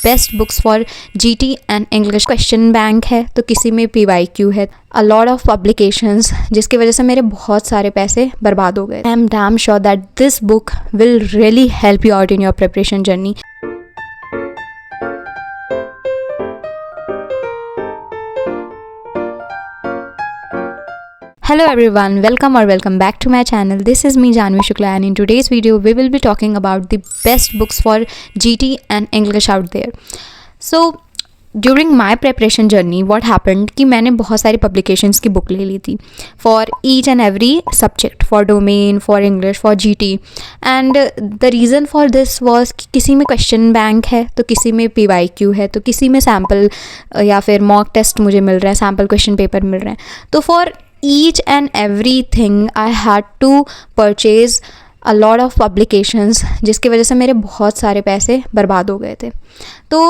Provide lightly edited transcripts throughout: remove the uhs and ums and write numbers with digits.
Best books for GT and English. Question bank है तो किसी में पीवाईक्यू है। अ लॉट ऑफ पब्लिकेशंस जिसकी वजह से मेरे बहुत सारे पैसे बर्बाद हो गए। आई am damn sure that this book will really help you out in your preparation journey. Hello everyone, welcome back to my channel. This is me Janvi Shukla, and in today's video we will be talking about the best books for GT and English out there. So during my preparation journey what happened कि मैंने बहुत सारी publications की book ले ली थी for each and every subject, for domain, for English, for GT, and the reason for this was कि किसी में question bank है तो किसी में PYQ है तो किसी में sample या फिर mock test मुझे मिल रहा है, sample question paper मिल रहे हैं। तो for each and everything I had to purchase a lot of publications जिसकी वजह से मेरे बहुत सारे पैसे बर्बाद हो गए थे। तो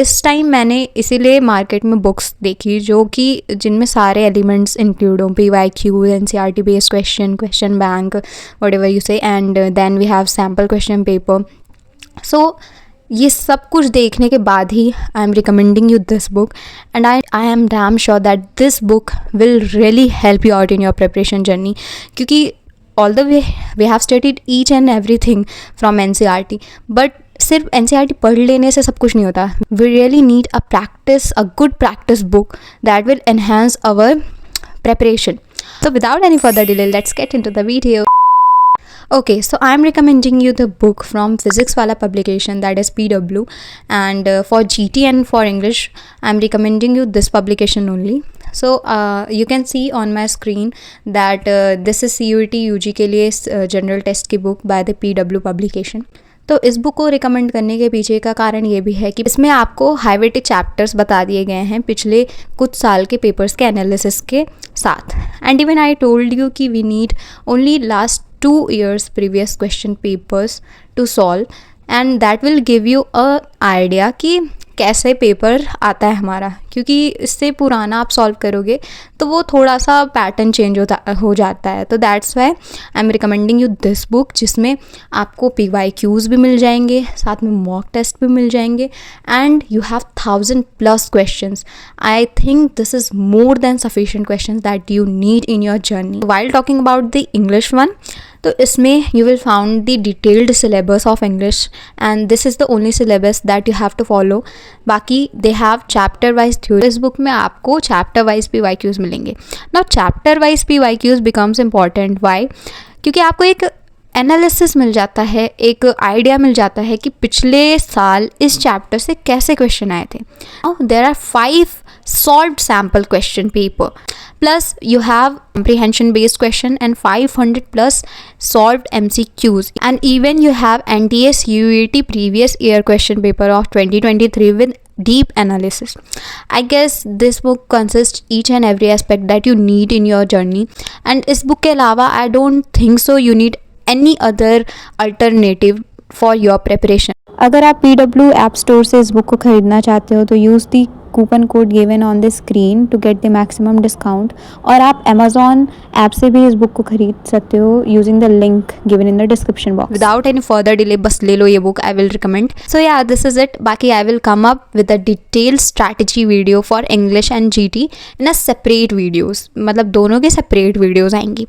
इस टाइम मैंने इसीलिए मार्केट में बुक्स देखी जो कि जिनमें सारे एलिमेंट्स इंक्लूड हों, PYQ, NCERT based question bank, whatever you say, and then we have sample question paper. So ये सब कुछ देखने के बाद ही I am recommending you this book, and I am damn sure that this book will really help you out in your preparation journey. क्योंकि although we have studied each and everything from NCERT, but सिर्फ NCERT पढ़ लेने से सब कुछ नहीं होता। We really need a good practice book that will enhance our preparation. So without any further delay, let's get into the video. Okay, so I am recommending you the book from Physics Wala publication, that is PW, and for GT and for English I am recommending you this publication only. So you can see on my screen that this is CUET UG के लिए general test की book by the PW publication. तो इस book को recommend करने के पीछे का कारण ये भी है कि इसमें आपको हाई वेटेज चैप्टर्स बता दिए गए हैं पिछले कुछ साल के पेपर्स के एनालिसिस के साथ। And even I told you कि we need only last 2 years previous question papers to solve, and that will give you a idea कि कैसे पेपर आता है हमारा। क्योंकि इससे पुराना आप सॉल्व करोगे तो वो थोड़ा सा पैटर्न चेंज हो जाता है। तो that's why I am recommending you this book, जिसमें आपको PYQs भी मिल जाएंगे, साथ में मॉक टेस्ट भी मिल जाएंगे, and you have 1000+ questions. I think this is more than sufficient questions that you need in your journey. While talking about the English one, तो इसमें you will found the detailed syllabus of English, and this is the only syllabus that you have to follow. बाकी they have chapter wise theory. इस book में आपको chapter wise PYQs मिलेंगे। Now chapter wise PYQs becomes important. Y? क्योंकि आपको एक analysis मिल जाता है, एक आइडिया मिल जाता है कि पिछले साल इस चैप्टर से कैसे क्वेश्चन आए थे। There are 5 solved sample question paper, plus you have comprehension based question and 500+ solved MCQs, and even you have NTA CUET previous year question paper of 2023 with deep analysis. I guess this book consists each and every aspect that you need in your journey, and इस book के अलावा I don't think so you need any other alternative for your preparation. अगर आप PW app store से इस book को खरीदना चाहते हो तो use the coupon code given on the screen to get the maximum discount, और आप Amazon ऐप से भी इस बुक को खरीद सकते हो using the link given in the description box. Without any further delay बस ले लो ये बुक, आई विल रिकमेंड। सो या दिस इज इट। बाकी I will come up with a detailed strategy video for English and GT in a separate videos, मतलब दोनों के separate videos आएंगी।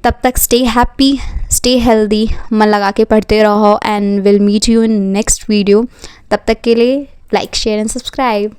तब तक स्टे हैप्पी, स्टे हेल्दी, मन लगा के पढ़ते रहो, and will meet you in next video. तब तक के लिए लाइक, शेयर एंड सब्सक्राइब।